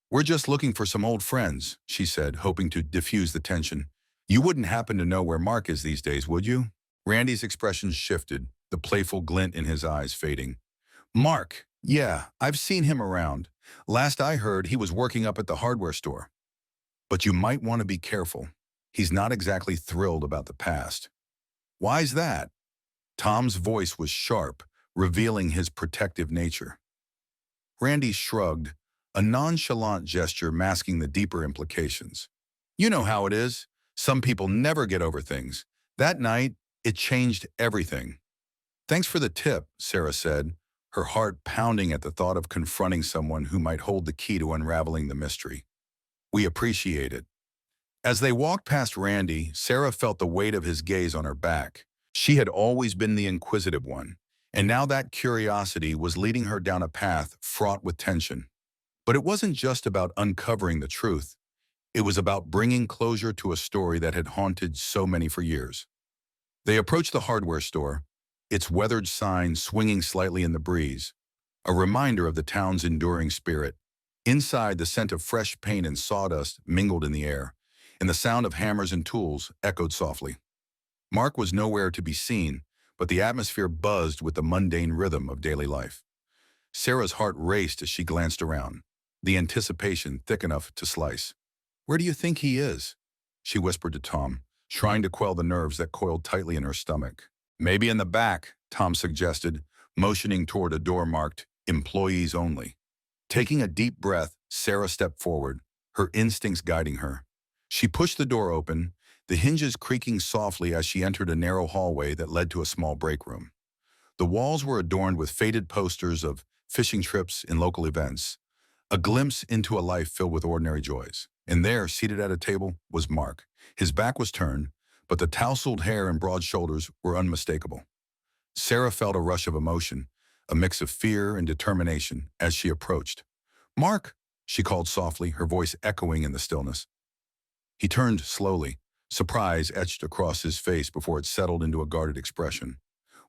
"We're just looking for some old friends," she said, hoping to diffuse the tension. "You wouldn't happen to know where Mark is these days, would you?" Randy's expression shifted, the playful glint in his eyes fading. "Mark, Yeah, I've seen him around. Last I heard, he was working up at the hardware store. But you might want to be careful. He's not exactly thrilled about the past. Why's that? Tom's voice was sharp, revealing his protective nature. Randy shrugged, a nonchalant gesture masking the deeper implications. You know how it is. Some people never get over things. That night, it changed everything. Thanks for the tip, Sarah said, her heart pounding at the thought of confronting someone who might hold the key to unraveling the mystery. We appreciate it. As they walked past Randy, Sarah felt the weight of his gaze on her back. She had always been the inquisitive one, and now that curiosity was leading her down a path fraught with tension. But it wasn't just about uncovering the truth. It was about bringing closure to a story that had haunted so many for years. They approached the hardware store, its weathered sign swinging slightly in the breeze, a reminder of the town's enduring spirit. Inside, the scent of fresh paint and sawdust mingled in the air, and the sound of hammers and tools echoed softly. Mark was nowhere to be seen, but the atmosphere buzzed with the mundane rhythm of daily life. Sarah's heart raced as she glanced around, the anticipation thick enough to slice. "Where do you think he is?" she whispered to Tom, trying to quell the nerves that coiled tightly in her stomach. "Maybe in the back," Tom suggested, motioning toward a door marked "Employees Only." Taking a deep breath, Sarah stepped forward, her instincts guiding her. She pushed the door open, the hinges creaking softly as she entered a narrow hallway that led to a small break room. The walls were adorned with faded posters of fishing trips and local events, a glimpse into a life filled with ordinary joys. And there, seated at a table, was Mark. His back was turned, but the tousled hair and broad shoulders were unmistakable. Sarah felt a rush of emotion, a mix of fear and determination, as she approached. "Mark," she called softly, her voice echoing in the stillness. He turned slowly, surprise etched across his face before it settled into a guarded expression.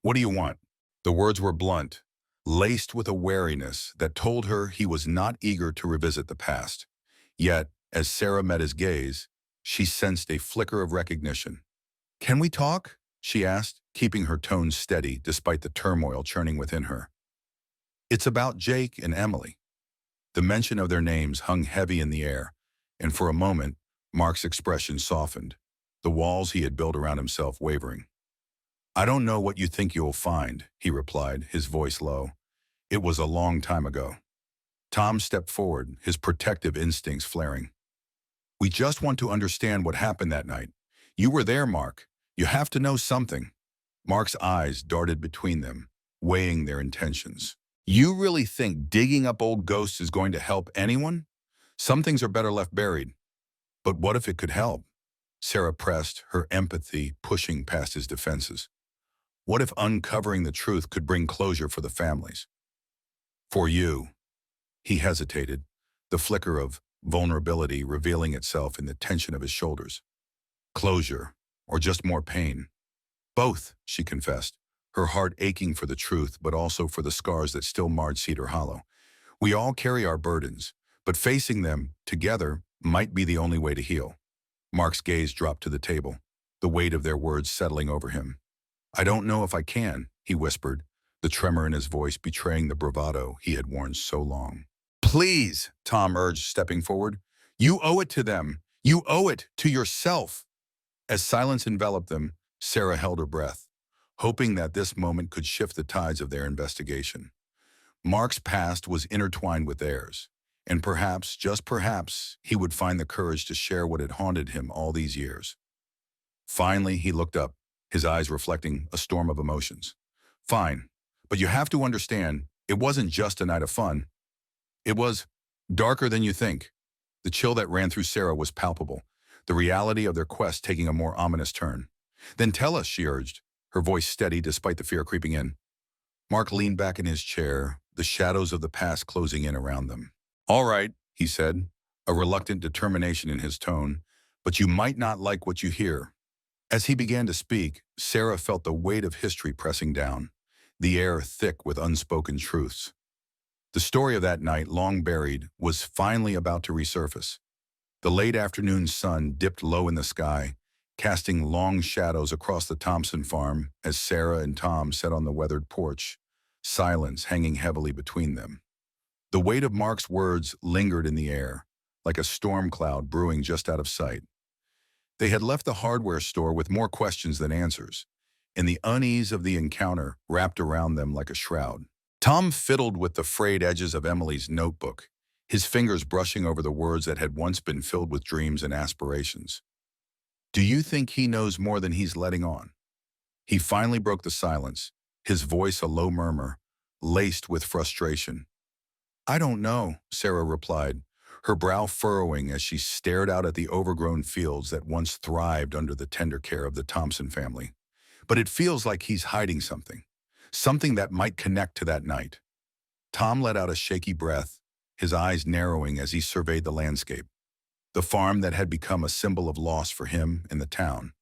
"What do you want?" The words were blunt, laced with a wariness that told her he was not eager to revisit the past. Yet, as Sarah met his gaze, she sensed a flicker of recognition. "Can we talk?" she asked, keeping her tone steady despite the turmoil churning within her. "It's about Jake and Emily." The mention of their names hung heavy in the air, and for a moment, Mark's expression softened, the walls he had built around himself wavering. "I don't know what you think you'll find," he replied, his voice low. "It was a long time ago." Tom stepped forward, his protective instincts flaring. "We just want to understand what happened that night. You were there, Mark. You have to know something." Mark's eyes darted between them, weighing their intentions. "You really think digging up old ghosts is going to help anyone? Some things are better left buried." "But what if it could help?" Sarah pressed, her empathy pushing past his defenses. "What if uncovering the truth could bring closure for the families?" "For you." He hesitated, the flicker of vulnerability revealing itself in the tension of his shoulders. "Closure, or just more pain?" "Both," she confessed, her heart aching for the truth but also for the scars that still marred Cedar Hollow. "We all carry our burdens, but facing them together might be the only way to heal." Mark's gaze dropped to the table, the weight of their words settling over him. "I don't know if I can," he whispered, the tremor in his voice betraying the bravado he had worn so long. "Please," Tom urged, stepping forward. "You owe it to them. You owe it to yourself." As silence enveloped them, Sarah held her breath, hoping that this moment could shift the tides of their investigation. Mark's past was intertwined with theirs, and perhaps, just perhaps, he would find the courage to share what had haunted him all these years. Finally, he looked up, his eyes reflecting a storm of emotions. "Fine, but you have to understand, it wasn't just a night of fun. It was darker than you think." The chill that ran through Sarah was palpable, the reality of their quest taking a more ominous turn. "Then tell us," she urged, her voice steady despite the fear creeping in. Mark leaned back in his chair, the shadows of the past closing in around them. "All right," he said, a reluctant determination in his tone, "but you might not like what you hear." As he began to speak, Sarah felt the weight of history pressing down, the air thick with unspoken truths. The story of that night, long buried, was finally about to resurface. The late afternoon sun dipped low in the sky, casting long shadows across the Thompson farm as Sarah and Tom sat on the weathered porch, silence hanging heavily between them. The weight of Mark's words lingered in the air, like a storm cloud brewing just out of sight. They had left the hardware store with more questions than answers, and the unease of the encounter wrapped around them like a shroud. Tom fiddled with the frayed edges of Emily's notebook, his fingers brushing over the words that had once been filled with dreams and aspirations. "Do you think he knows more than he's letting on?" He finally broke the silence, his voice a low murmur, laced with frustration. "I don't know," Sarah replied, her brow furrowing as she stared out at the overgrown fields that once thrived under the tender care of the Thompson family. "But it feels like he's hiding something, something that might connect to that night." Tom let out a shaky breath, his eyes narrowing as he surveyed the landscape. The farm that had become a symbol of loss for him and the town.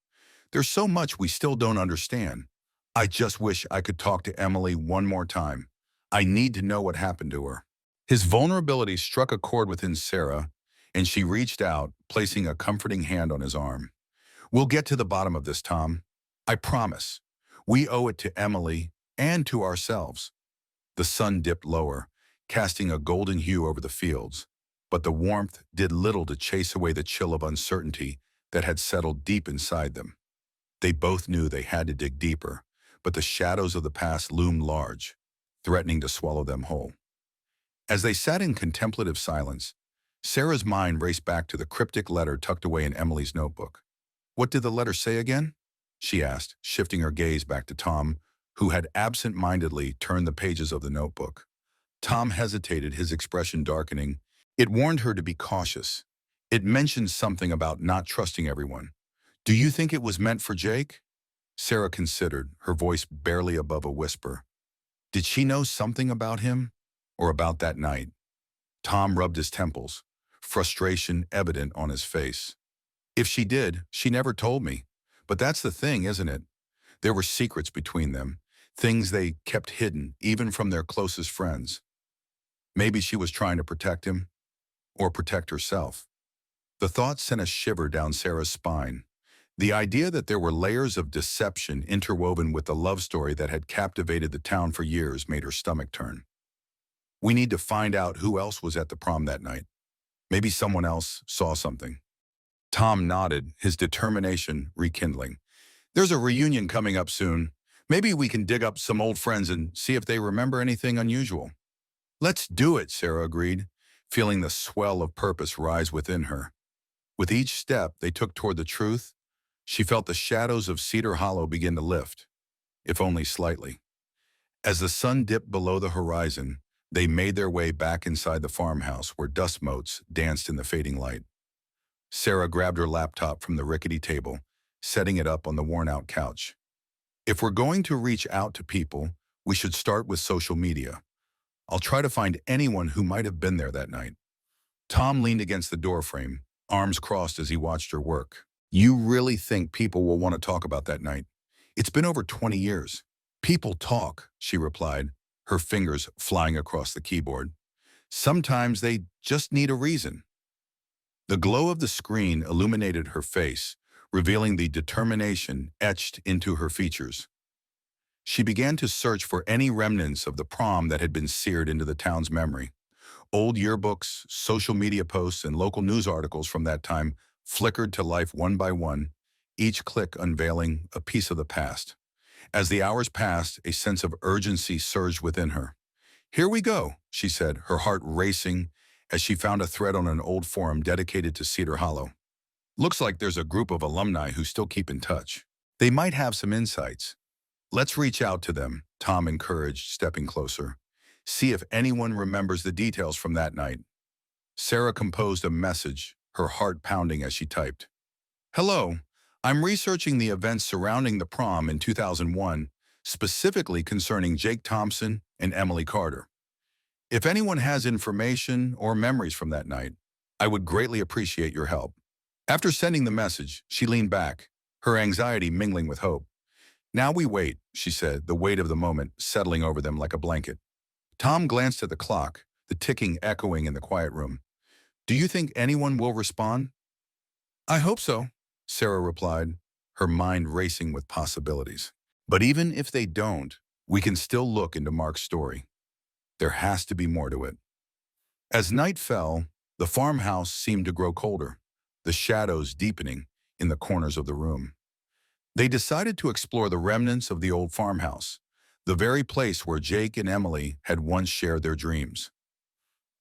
"There's so much we still don't understand. I just wish I could talk to Emily one more time. I need to know what happened to her." His vulnerability struck a chord within Sarah, and she reached out, placing a comforting hand on his arm. "We'll get to the bottom of this, Tom. I promise. We owe it to Emily and to ourselves." The sun dipped lower, casting a golden hue over the fields, but the warmth did little to chase away the chill of uncertainty that had settled deep inside them. They both knew they had to dig deeper, but the shadows of the past loomed large, threatening to swallow them whole. As they sat in contemplative silence, Sarah's mind raced back to the cryptic letter tucked away in Emily's notebook. "What did the letter say again?" she asked, shifting her gaze back to Tom, who had absent-mindedly turned the pages of the notebook. Tom hesitated, his expression darkening. "It warned her to be cautious. It mentioned something about not trusting everyone. Do you think it was meant for Jake?" Sarah considered, her voice barely above a whisper. Did she know something about him, or about that night? Tom rubbed his temples, frustration evident on his face. "If she did, she never told me. But that's the thing, isn't it? There were secrets between them, things they kept hidden, even from their closest friends. Maybe she was trying to protect him, or protect herself." The thought sent a shiver down Sarah's spine. The idea that there were layers of deception interwoven with the love story that had captivated the town for years made her stomach turn. "We need to find out who else was at the prom that night. Maybe someone else saw something." Tom nodded, his determination rekindling. "There's a reunion coming up soon. Maybe we can dig up some old friends and see if they remember anything unusual." "Let's do it," Sarah agreed, feeling the swell of purpose rise within her. With each step they took toward the truth, she felt the shadows of Cedar Hollow begin to lift, if only slightly. As the sun dipped below the horizon, they made their way back inside the farmhouse where dust motes danced in the fading light. Sarah grabbed her laptop from the rickety table, setting it up on the worn-out couch. "If we're going to reach out to people, we should start with social media. I'll try to find anyone who might have been there that night." Tom leaned against the doorframe, arms crossed as he watched her work. "You really think people will want to talk about that night? It's been over 20 years. "People talk," she replied, her fingers flying across the keyboard. "Sometimes they just need a reason." The glow of the screen illuminated her face, revealing the determination etched into her features. She began to search for any remnants of the prom that had been seared into the town's memory. Old yearbooks, social media posts, and local news articles from that time flickered to life one by one, each click unveiling a piece of the past. As the hours passed, a sense of urgency surged within her. "Here we go," she said, her heart racing as she found a thread on an old forum dedicated to Cedar Hollow. "Looks like there's a group of alumni who still keep in touch. They might have some insights." "Let's reach out to them," Tom encouraged, stepping closer. "See if anyone remembers the details from that night." Sarah composed a message, her heart pounding as she typed. "Hello, I'm researching the events surrounding the prom in 2001, specifically concerning Jake Thompson and Emily Carter. If anyone has information or memories from that night, I would greatly appreciate your help." After sending the message, she leaned back, her anxiety mingling with hope. "Now we wait," she said, the weight of the moment settling over them like a blanket. Tom glanced at the clock, the ticking echoing in the quiet room. "Do you think anyone will respond?" "I hope so," Sarah replied, her mind racing with possibilities. "But even if they don't, We can still look into Mark's story. There has to be more to it. As night fell, the farmhouse seemed to grow colder, the shadows deepening in the corners of the room. They decided to explore the remnants of the old farmhouse, the very place where Jake and Emily had once shared their dreams.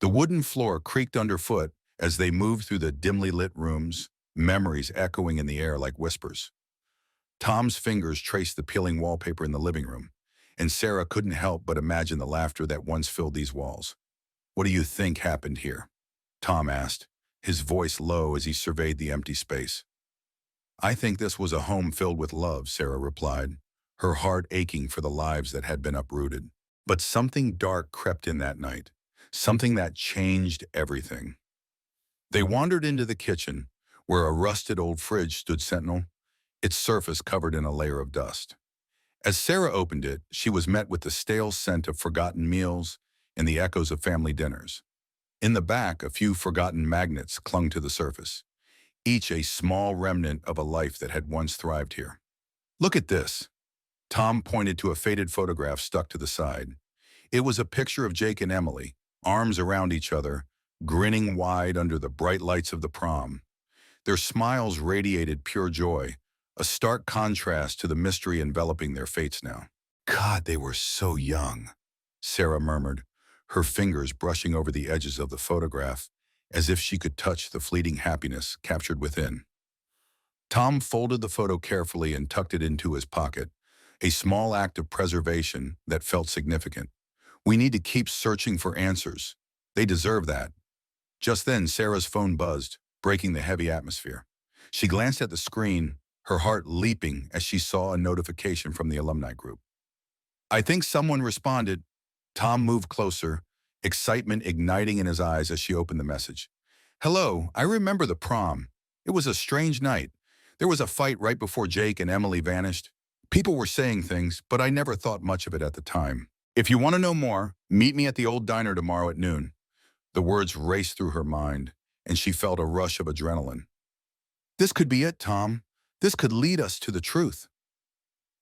The wooden floor creaked underfoot as they moved through the dimly lit rooms, memories echoing in the air like whispers. Tom's fingers traced the peeling wallpaper in the living room, and Sarah couldn't help but imagine the laughter that once filled these walls. "What do you think happened here?" Tom asked, his voice low as he surveyed the empty space. "I think this was a home filled with love," Sarah replied, her heart aching for the lives that had been uprooted. But something dark crept in that night, something that changed everything. They wandered into the kitchen, where a rusted old fridge stood sentinel, its surface covered in a layer of dust. As Sarah opened it, she was met with the stale scent of forgotten meals and the echoes of family dinners. In the back, a few forgotten magnets clung to the surface, each a small remnant of a life that had once thrived here. "Look at this." Tom pointed to a faded photograph stuck to the side. It was a picture of Jake and Emily, arms around each other, grinning wide under the bright lights of the prom. Their smiles radiated pure joy, a stark contrast to the mystery enveloping their fates now. "God, they were so young," Sarah murmured, her fingers brushing over the edges of the photograph, as if she could touch the fleeting happiness captured within. Tom folded the photo carefully and tucked it into his pocket, a small act of preservation that felt significant. "We need to keep searching for answers. They deserve that." Just then, Sarah's phone buzzed, breaking the heavy atmosphere. She glanced at the screen, her heart leaping as she saw a notification from the alumni group. "I think someone responded." Tom moved closer, excitement igniting in his eyes as she opened the message. "Hello, I remember the prom. It was a strange night. There was a fight right before Jake and Emily vanished. People were saying things, but I never thought much of it at the time. If you want to know more, meet me at the old diner tomorrow at noon." The words raced through her mind, and she felt a rush of adrenaline. "This could be it, Tom. This could lead us to the truth."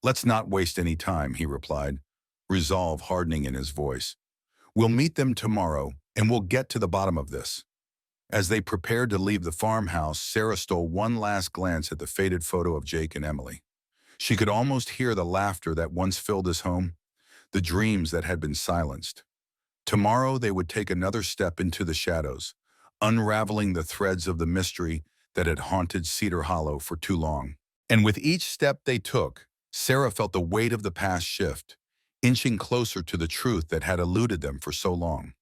"Let's not waste any time," he replied, resolve hardening in his voice. "We'll meet them tomorrow, and we'll get to the bottom of this." As they prepared to leave the farmhouse, Sarah stole one last glance at the faded photo of Jake and Emily. She could almost hear the laughter that once filled his home, the dreams that had been silenced. Tomorrow they would take another step into the shadows, unraveling the threads of the mystery that had haunted Cedar Hollow for too long. And with each step they took, Sarah felt the weight of the past shift, inching closer to the truth that had eluded them for so long.